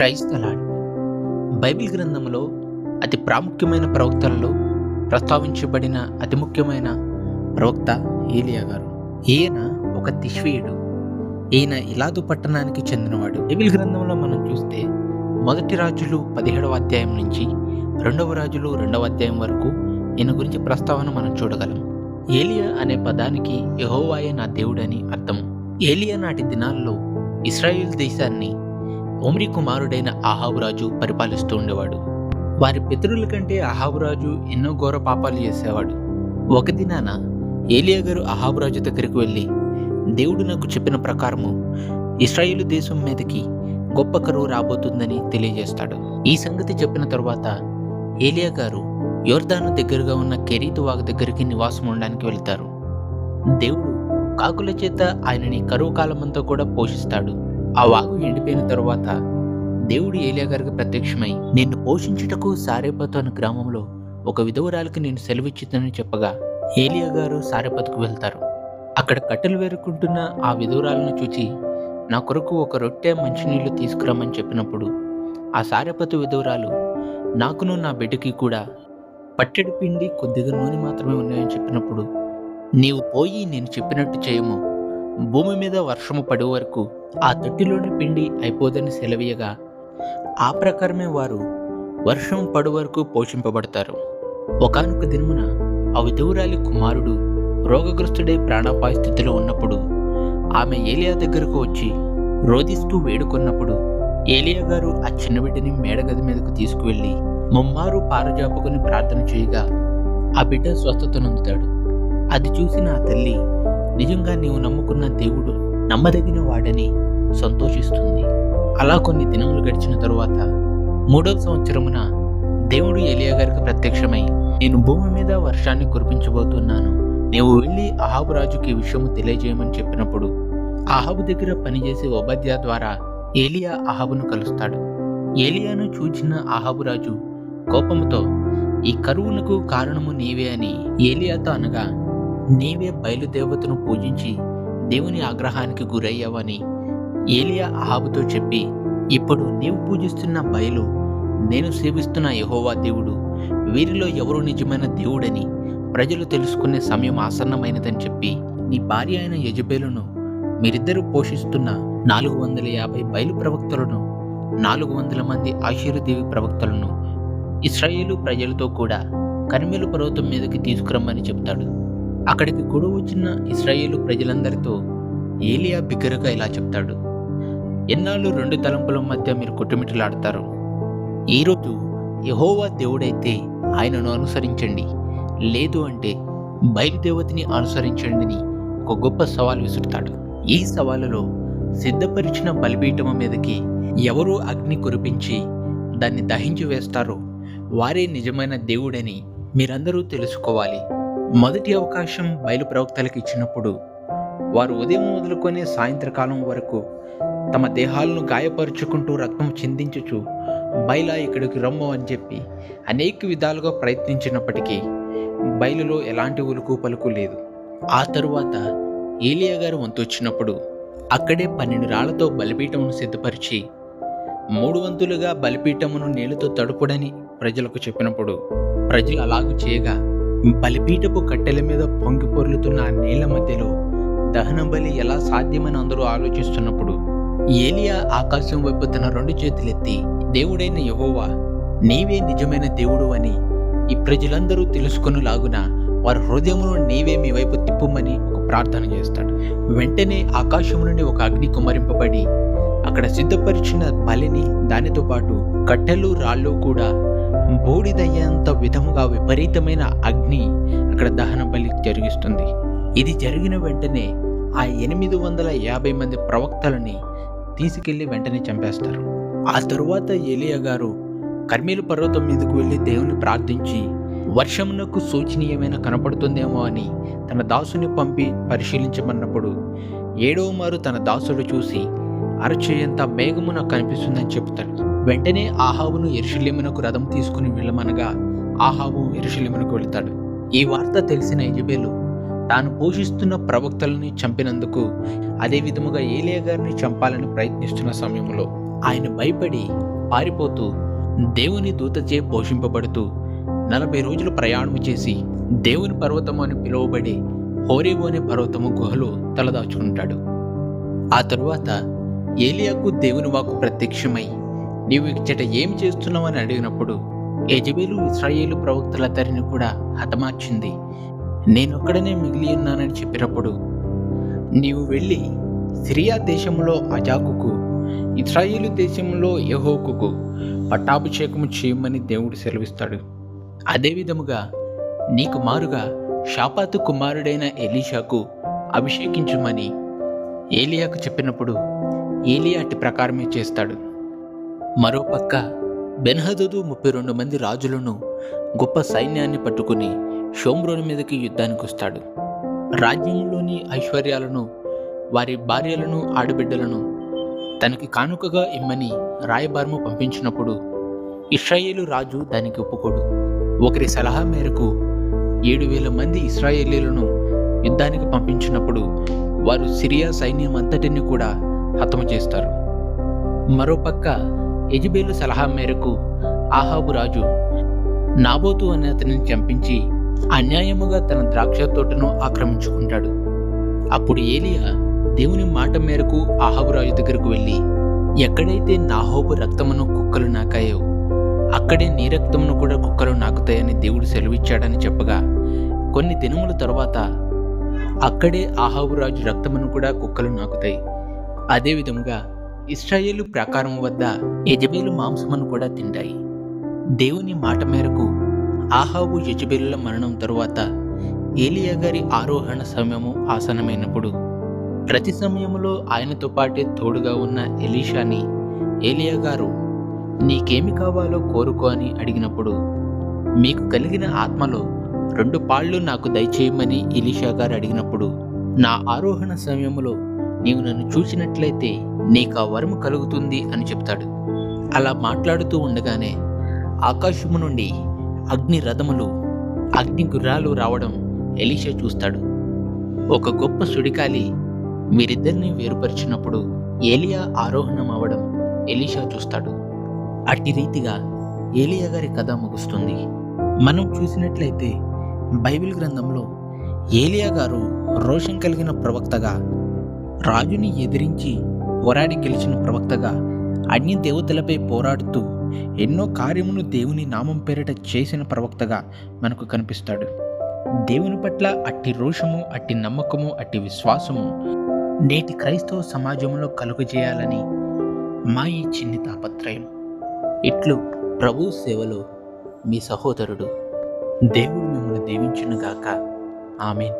క్రైస్త lord. Bible గ్రంథంలో అతి ప్రాముఖ్యమైన ప్రవక్తలలో ప్రస్తావించబడిన అతి ముఖ్యమైన ప్రవక్త ఏలియా గారు. ఈయన ఒక తిష్వీయుడు. ఈయన ఇలాదు పట్టణానికి చెందినవాడు. బైబిల్ గ్రంథంలో మనం చూస్తే మొదటి రాజులు 17వ అధ్యాయం నుంచి 2వ రాజులు 2వ అధ్యాయం వరకు ఈయన గురించి ప్రస్తావన మనం చూడగలం. ఏలియా అనే పదానికి యెహోవాయే నా దేవుడని అర్థం. ఏలియా నాటి దినాల్లో ఇశ్రాయేల్ దేశాన్ని ఒమ్రీ కుమారుడైన అహాబు రాజు పరిపాలిస్తూ ఉండేవాడు. వారి పితరుల కంటే అహాబు రాజు ఎన్నో ఘోర పాపాలు చేసేవాడు. ఒక దినాన ఏలియా గారు అహాబు రాజు దగ్గరికి వెళ్ళి, దేవుడు నాకు చెప్పిన ప్రకారము ఇశ్రాయేలు దేశం మీదకి గొప్ప కరువు రాబోతుందని తెలియజేస్తాడు. ఈ సంగతి చెప్పిన తరువాత ఏలియా గారు యోర్దాను దగ్గరగా ఉన్న కెరీతు వాగు దగ్గరికి నివాసం ఉండడానికి వెళ్తారు. దేవుడు కాకుల చేత ఆయనని కరువు కాలమంతా కూడా పోషిస్తాడు. ఆ వాగు ఎండిపోయిన తరువాత దేవుడు ఏలియా గారికి ప్రత్యక్షమై, నిన్ను పోషించుటకు సారేపతు అనే గ్రామంలో ఒక విధవరాలికి నేను సెలవిచ్చిద్దని చెప్పగా ఏలియా గారు సారేపతుకు వెళ్తారు. అక్కడ కట్టెలు వేరుకుంటున్న ఆ విధవరాలను చూచి, నా కొరకు ఒక రొట్టె మంచినీళ్లు తీసుకురమ్మని చెప్పినప్పుడు ఆ సారేపతు విధవరాలు, నాకును నా బిడ్డకి కూడా పట్టెడు పిండి కొద్దిగా నూనె మాత్రమే ఉన్నాయని చెప్పినప్పుడు, నీవు పోయి నేను చెప్పినట్టు చేయము, భూమి మీద వర్షము పడే వరకు ఆ తొట్టిలోని పిండి అయిపోదని సెలవీయగా ఆ ప్రకారమే వారు వర్షం పడు వరకు పోషింపబడతారు. ఒకానొక దినమున ఆ విధురాలి కుమారుడు రోగగ్రస్తుడై ప్రాణాపాయ స్థితిలో ఉన్నప్పుడు ఆమె ఏలియా దగ్గరకు వచ్చి రోదిస్తూ వేడుకొన్నప్పుడు ఏలియా గారు ఆ చిన్న బిడ్డని మేడగది మీదకు తీసుకువెళ్ళి ముమ్మారు పారజాపుకుని ప్రార్థన చేయగా ఆ బిడ్డ స్వస్థత నొందుతాడు. అది చూసిన ఆ తల్లి, నిజంగా నీవు నమ్ముకున్న దేవుడు నమ్మదగిన వాడని సంతోషిస్తుంది. అలా కొన్ని దినములు గడిచిన తరువాత 3వ సంవత్సరమున దేవుడు ఏలియా గారికి ప్రత్యక్షమై, నేను భూమి మీద వర్షాన్ని కురిపించబోతున్నాను, నీవు వెళ్ళి అహాబు రాజుకి ఈ విషయము తెలియజేయమని చెప్పినప్పుడు అహాబు దగ్గర పనిచేసే ఓబద్యా ద్వారా ఏలియా అహాబును కలుస్తాడు. ఏలియాను చూచిన అహాబు రాజు కోపముతో, ఈ కరువునకు కారణము నీవే అని ఏలియాతో అనగా, నీవే బయలుదేవతను పూజించి దేవుని ఆగ్రహానికి గురయ్యావని ఏలియా అహాబుతో చెప్పి, ఇప్పుడు నీవు పూజిస్తున్న బయలు నేను సేవిస్తున్న యెహోవా దేవుడు, వీరిలో ఎవరు నిజమైన దేవుడని ప్రజలు తెలుసుకునే సమయం ఆసన్నమైనదని చెప్పి, నీ భార్య అయిన యెజబెలును మీరిద్దరూ పోషిస్తున్న 450 బయలు ప్రవక్తలను 400 మంది ఆషేరుదేవి ప్రవక్తలను ఇశ్రాయేలు ప్రజలతో కూడా కర్మెలు పర్వతం మీదకి తీసుకురమ్మని చెప్తాడు. అక్కడికి కూడా వచ్చిన ఇశ్రాయేలు ప్రజలందరితో ఏలియా బిగ్గరగా ఇలా చెప్తాడు, ఎన్నాళ్ళు 2 తలంపుల మధ్య మీరు కొట్టుమిట్టలాడతారు? ఈరోజు యెహోవా దేవుడైతే ఆయనను అనుసరించండి, లేదు అంటే బయలుదేవతని అనుసరించండి ఒక గొప్ప సవాల్ విసురుతాడు. ఈ సవాలులో సిద్ధపరిచిన బలిపీఠము మీదకి ఎవరు అగ్ని కురిపించి దాన్ని దహించి వేస్తారో వారే నిజమైన దేవుడని మీరందరూ తెలుసుకోవాలి. మొదటి అవకాశం బయలు ప్రవక్తలకు ఇచ్చినప్పుడు వారు ఉదయం మొదలుకొని సాయంత్రకాలం వరకు తమ దేహాలను గాయపరుచుకుంటూ రక్తం చిందించుచు బయలా ఇక్కడికి రమ్ము అని చెప్పి అనేక విధాలుగా ప్రయత్నించినప్పటికీ బయలులో ఎలాంటి ఉలుకు పలుకు లేదు. ఆ తరువాత ఏలియా గారు వంతు వచ్చినప్పుడు అక్కడే 12 రాళ్లతో బలిపీఠమును సిద్ధపరిచి 3 వంతులుగా బలిపీఠమును నీళ్లతో తడుపుడని ప్రజలకు చెప్పినప్పుడు ప్రజలు అలాగూ చేయగా బలిపీఠపు కట్టెల మీద పొంగి పొర్లుతున్న ఆ నీళ్ల మధ్యలో దహన బలి ఎలా సాధ్యమని అందరూ ఆలోచిస్తున్నప్పుడు ఏలియా ఆకాశం వైపు తన 2 చేతులెత్తి, దేవుడైన యెహోవా నీవే నిజమైన దేవుడు అని ఈ ప్రజలందరూ తెలుసుకొనులాగున వారి హృదయమును నీవే మీ వైపు తిప్పుమని ఒక ప్రార్థన చేస్తాడు. వెంటనే ఆకాశం నుండి ఒక అగ్ని కుమ్మరింపబడి అక్కడ సిద్ధపరిచిన బలిని దానితో పాటు కట్టెలు రాళ్ళు కూడా బూడిదయ్యేంత విధముగా విపరీతమైన అగ్ని అక్కడ దహన బలి జరిగిస్తుంది. ఇది జరిగిన వెంటనే ఆ 850 మంది ప్రవక్తలని తీసుకెళ్లి వెంటనే చంపేస్తారు. ఆ తరువాత ఏలియా గారు కర్మేలు పర్వతం మీదకు వెళ్ళి దేవుని ప్రార్థించి వర్షమునకు సూచనీయమైన కనపడుతుందేమో అని తన దాసుని పంపి పరిశీలించమన్నప్పుడు 7వ మారు తన దాసుడు చూసి, అరచేయంత మేఘము నాకు కనిపిస్తుందని చెప్తాడు. వెంటనే ఆహాబును యెరూషలేమునకు రథం తీసుకుని వెళ్ళమనగా ఆహాబు యెరూషలేమునకు వెళ్తాడు. ఈ వార్త తెలిసిన యెజబెలు తాను పోషిస్తున్న ప్రవక్తలని చంపినందుకు అదే విధముగా ఏలియా గారిని చంపాలని ప్రయత్నిస్తున్న సమయంలో ఆయన భయపడి పారిపోతూ దేవుని దూతచే పోషింపబడుతూ 40 రోజులు ప్రయాణం చేసి దేవుని పర్వతము అని పిలువబడే హోరేబు అనే పర్వతము గుహలో తలదాచుకుంటాడు. ఆ తరువాత ఏలియాకు దేవుని వాక్కు ప్రత్యక్షమై, నీవు ఇచ్చట ఏమి చేస్తున్నావని అడిగినప్పుడు, యెజెబెలు ఇశ్రాయేలు ప్రవక్తలందరిని కూడా హతమార్చింది, నేనొక్కడనే మిగిలి ఉన్నానని చెప్పినప్పుడు, నీవు వెళ్ళి సిరియా దేశంలో అజాకుకు, ఇశ్రాయేలు దేశంలో యెహోకుకు పట్టాభిషేకము చేయమని దేవుడు సెలవిస్తాడు. అదేవిధముగా నీకు మారుగా షాపాతు కుమారుడైన ఎలీషాకు అభిషేకించుమని ఏలియాకు చెప్పినప్పుడు ఏలియా అట్టి ప్రకారమే చేస్తాడు. మరోపక్క బెన్హదదు 32 మంది రాజులను, గొప్ప సైన్యాన్ని పట్టుకుని షోమ్రోను మీదకి యుద్ధానికి వస్తాడు. రాజ్యంలోని ఐశ్వర్యాలను, వారి భార్యలను, ఆడబిడ్డలను తనకి కానుకగా ఇమ్మని రాయబారము పంపించినప్పుడు ఇశ్రాయేలు రాజు దానికి ఒప్పుకోడు. ఒకరి సలహా మేరకు 7,000 మంది ఇశ్రాయేలీలను యుద్ధానికి పంపించినప్పుడు వారు సిరియా సైన్యం అంతటిని కూడా హతము చేస్తారు. మరోపక్క యెజెబెలు సలహా మేరకు ఆహాబు రాజు నాబోతు అనే అతనిని చంపించి అన్యాయముగా తన ద్రాక్ష తోటను ఆక్రమించుకుంటాడు. అప్పుడు ఏలియా దేవుని మాట మేరకు ఆహాబు రాజు దగ్గరకు వెళ్ళి, ఎక్కడైతే నాహోబు రక్తమును కుక్కలు నాకాయో అక్కడే నీ రక్తమును కూడా కుక్కలు నాకుతాయని దేవుడు సెలవిచ్చాడని చెప్పగా, కొన్ని దినముల తరువాత అక్కడే ఆహాబు రాజు రక్తమును కూడా కుక్కలు నాకుతాయి. అదేవిధముగా ఇశ్రాయేలు ప్రాకారం వద్ద యెజెబెలు మాంసమును కూడా తింటాయి. దేవుని మాట మేరకు ఆహాబు యెజెబెలుల మరణం తరువాత ఏలియా గారి ఆరోహణ సమయము ఆసనమైనప్పుడు ప్రతి సమయంలో ఆయనతో పాటే తోడుగా ఉన్న ఎలీషాని ఏలియా గారు నీకేమి కావాలో కోరుకో అని అడిగినప్పుడు, మీకు కలిగిన ఆత్మలో 2 పాళ్ళు నాకు దయచేయమని ఎలీషా గారు అడిగినప్పుడు, నా ఆరోహణ సమయంలో నీవు నన్ను చూసినట్లయితే నీకు ఆ వరము కలుగుతుంది అని చెప్తాడు. అలా మాట్లాడుతూ ఉండగానే ఆకాశము నుండి అగ్ని రథములు, అగ్ని గుర్రాలు రావడం ఎలీషా చూస్తాడు. ఒక గొప్ప సుడికాలి వీరిద్దరిని వేరుపరిచినప్పుడు ఏలియా ఆరోహణం అవడం ఎలీషా చూస్తాడు. అట్టి రీతిగా ఏలియా గారి కథ ముగుస్తుంది. మనం చూసినట్లయితే బైబిల్ గ్రంథంలో ఏలియా గారు రోషం కలిగిన ప్రవక్తగా, రాజుని ఎదిరించి పోరాడి గెలిచిన ప్రవక్తగా, అన్య దేవతలపై పోరాడుతూ ఎన్నో కార్యములు దేవుని నామం పేరిట చేసిన ప్రవక్తగా మనకు కనిపిస్తాడు. దేవుని పట్ల అట్టి రోషము, అట్టి నమ్మకము, అట్టి విశ్వాసము నేటి క్రైస్తవ సమాజంలో కలుగజేయాలని మా ఈ చిన్ని తాపత్రయం. ఇట్లు ప్రభు సేవలో మీ సహోదరుడు. దేవుడు మిమ్మల్ని దీవించునుగాక. ఆమేన్.